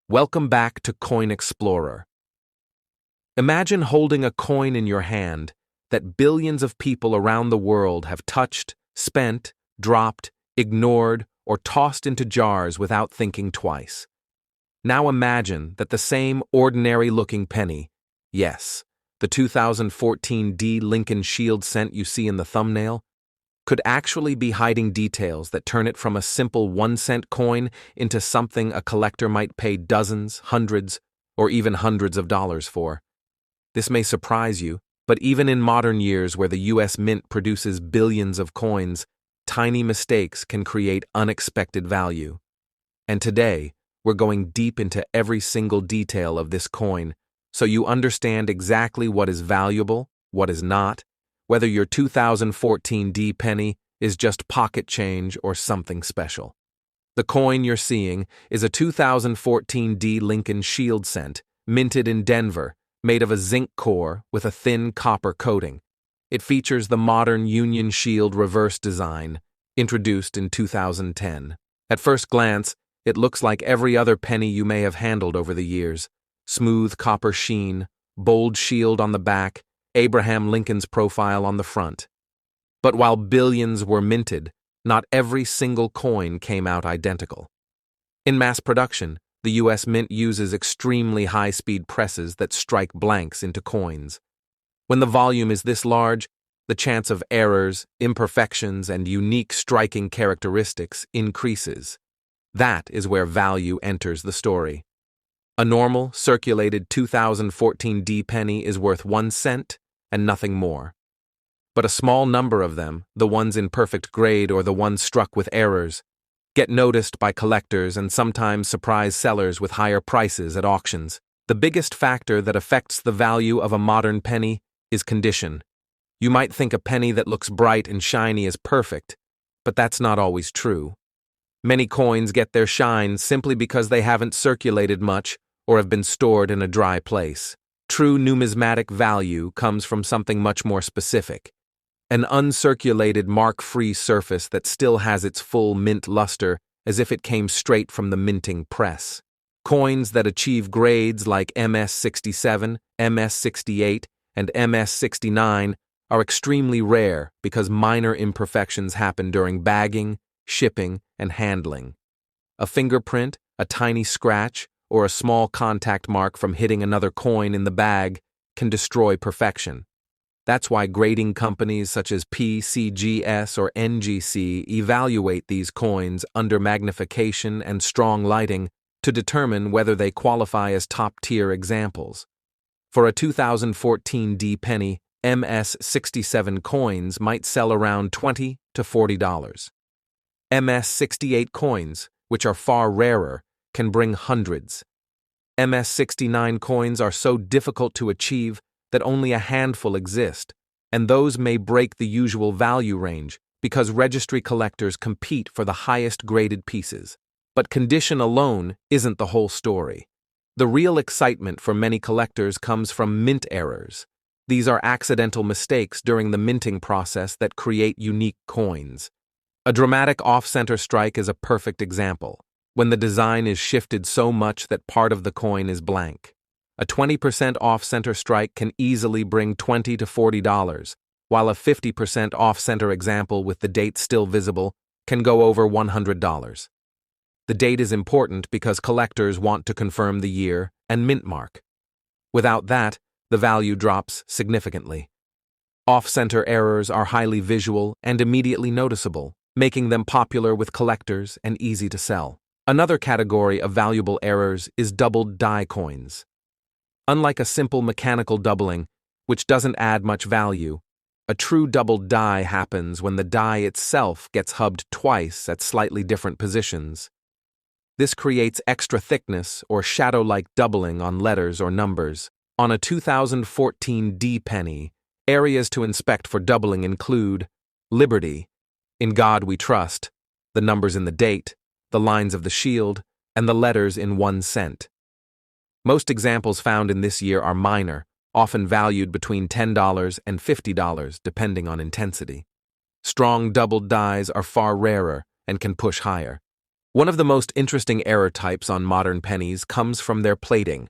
Welcome back to Coin Explorer. Imagine holding a coin in your hand that billions of people around the world have touched, spent, dropped, ignored, or tossed into jars without thinking twice. Now imagine that the same ordinary-looking penny, yes, the 2014 D Lincoln Shield cent you see in the thumbnail, could actually be hiding details that turn it from a simple 1-cent coin into something a collector might pay dozens, hundreds, or even hundreds of dollars for. This may surprise you, but even in modern years where the U.S. Mint produces billions of coins, tiny mistakes can create unexpected value. And today, we're going deep into every single detail of this coin, so you understand exactly what is valuable, what is not, whether your 2014 D penny is just pocket change or something special. The coin you're seeing is a 2014 D Lincoln Shield cent, minted in Denver, made of a zinc core with a thin copper coating. It features the modern Union Shield reverse design, introduced in 2010. At first glance, it looks like every other penny you may have handled over the years. Smooth copper sheen, bold shield on the back, Abraham Lincoln's profile on the front. But while billions were minted, not every single coin came out identical. In mass production, the U.S. Mint uses extremely high-speed presses that strike blanks into coins. When the volume is this large, the chance of errors, imperfections, and unique striking characteristics increases. That is where value enters the story. A normal, circulated 2014 D penny is worth 1 cent and nothing more. But a small number of them, the ones in perfect grade or the ones struck with errors, get noticed by collectors and sometimes surprise sellers with higher prices at auctions. The biggest factor that affects the value of a modern penny is condition. You might think a penny that looks bright and shiny is perfect, but that's not always true. Many coins get their shine simply because they haven't circulated much or have been stored in a dry place. True numismatic value comes from something much more specific. An uncirculated mark-free surface that still has its full mint luster as if it came straight from the minting press. Coins that achieve grades like MS-67, MS-68, and MS-69 are extremely rare because minor imperfections happen during bagging, shipping, and handling. A fingerprint, a tiny scratch, or a small contact mark from hitting another coin in the bag can destroy perfection. That's why grading companies such as PCGS or NGC evaluate these coins under magnification and strong lighting to determine whether they qualify as top-tier examples. For a 2014 D penny, MS-67 coins might sell around $20 to $40. MS-68 coins, which are far rarer, can bring hundreds. MS-69 coins are so difficult to achieve that only a handful exist, and those may break the usual value range because registry collectors compete for the highest graded pieces. But condition alone isn't the whole story. The real excitement for many collectors comes from mint errors. These are accidental mistakes during the minting process that create unique coins. A dramatic off-center strike is a perfect example, when the design is shifted so much that part of the coin is blank. A 20% off-center strike can easily bring $20 to $40, while a 50% off-center example with the date still visible can go over $100. The date is important because collectors want to confirm the year and mint mark. Without that, the value drops significantly. Off-center errors are highly visual and immediately noticeable, making them popular with collectors and easy to sell. Another category of valuable errors is doubled die coins. Unlike a simple mechanical doubling, which doesn't add much value, a true doubled die happens when the die itself gets hubbed twice at slightly different positions. This creates extra thickness or shadow-like doubling on letters or numbers. On a 2014 D penny, areas to inspect for doubling include Liberty, In God We Trust, the numbers in the date, the lines of the shield, and the letters in 1 cent. Most examples found in this year are minor, often valued between $10 and $50 depending on intensity. Strong doubled dies are far rarer and can push higher. One of the most interesting error types on modern pennies comes from their plating.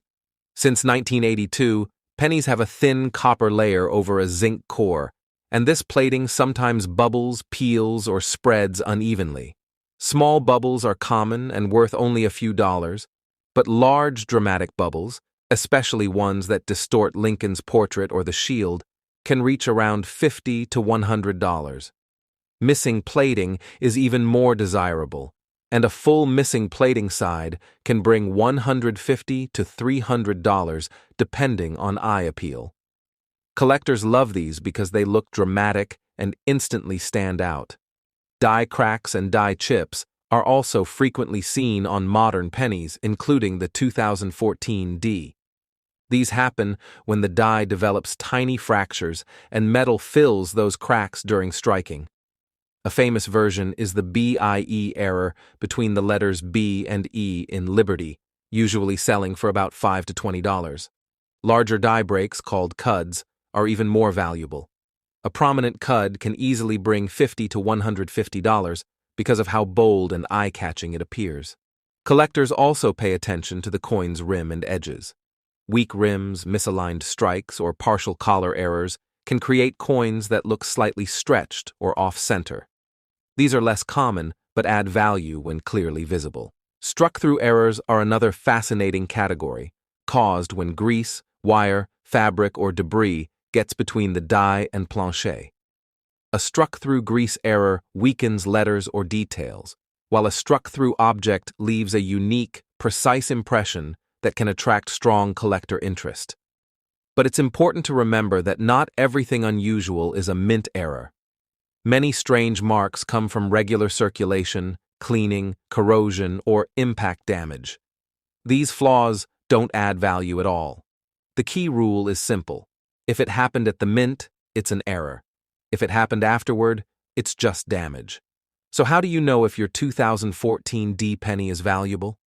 Since 1982, pennies have a thin copper layer over a zinc core, and this plating sometimes bubbles, peels, or spreads unevenly. Small bubbles are common and worth only a few dollars, but large dramatic bubbles, especially ones that distort Lincoln's portrait or the shield, can reach around $50 to $100. Missing plating is even more desirable, and a full missing plating side can bring $150 to $300 depending on eye appeal. Collectors love these because they look dramatic and instantly stand out. Die cracks and die chips are also frequently seen on modern pennies, including the 2014 D. These happen when the die develops tiny fractures and metal fills those cracks during striking. A famous version is the BIE error between the letters B and E in Liberty, usually selling for about $5 to $20. Larger die breaks, called cuds, are even more valuable. A prominent cud can easily bring $50 to $150 because of how bold and eye-catching it appears. Collectors also pay attention to the coin's rim and edges. Weak rims, misaligned strikes, or partial collar errors can create coins that look slightly stretched or off-center. These are less common, but add value when clearly visible. Struck-through errors are another fascinating category, caused when grease, wire, fabric, or debris gets between the die and plancher. A struck-through grease error weakens letters or details, while a struck-through object leaves a unique, precise impression that can attract strong collector interest. But it's important to remember that not everything unusual is a mint error. Many strange marks come from regular circulation, cleaning, corrosion, or impact damage. These flaws don't add value at all. The key rule is simple. If it happened at the mint, it's an error. If it happened afterward, it's just damage. So how do you know if your 2014 D penny is valuable?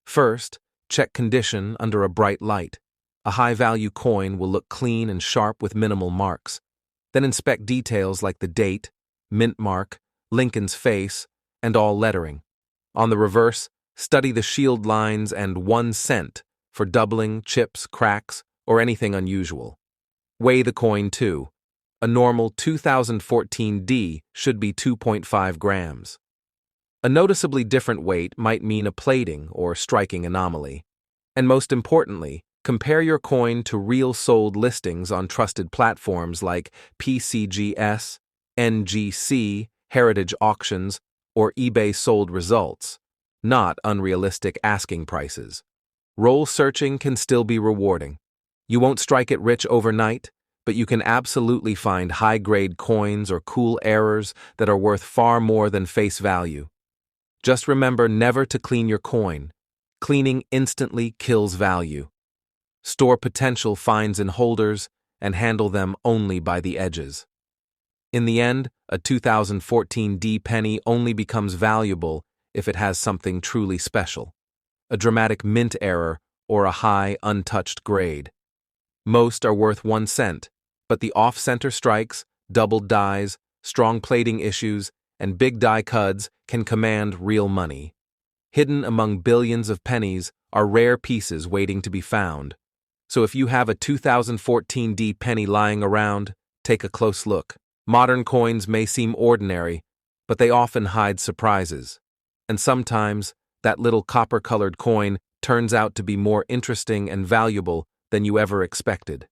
First, check condition under a bright light. A high-value coin will look clean and sharp with minimal marks. Then inspect details like the date, mint mark, Lincoln's face, and all lettering. On the reverse, study the shield lines and 1 cent for doubling, chips, cracks, or anything unusual. Weigh the coin too. A normal 2014 D should be 2.5 grams. A noticeably different weight might mean a plating or striking anomaly. And most importantly, compare your coin to real sold listings on trusted platforms like PCGS, NGC, Heritage Auctions, or eBay sold results, not unrealistic asking prices. Roll searching can still be rewarding. You won't strike it rich overnight, but you can absolutely find high-grade coins or cool errors that are worth far more than face value. Just remember never to clean your coin. Cleaning instantly kills value. Store potential finds in holders and handle them only by the edges. In the end, a 2014 D penny only becomes valuable if it has something truly special. A dramatic mint error or a high, untouched grade. Most are worth 1 cent, but the off-center strikes, doubled dies, strong plating issues, and big die cuds can command real money. Hidden among billions of pennies are rare pieces waiting to be found. So if you have a 2014 D penny lying around, take a close look. Modern coins may seem ordinary, but they often hide surprises. And sometimes, that little copper-colored coin turns out to be more interesting and valuable than you ever expected.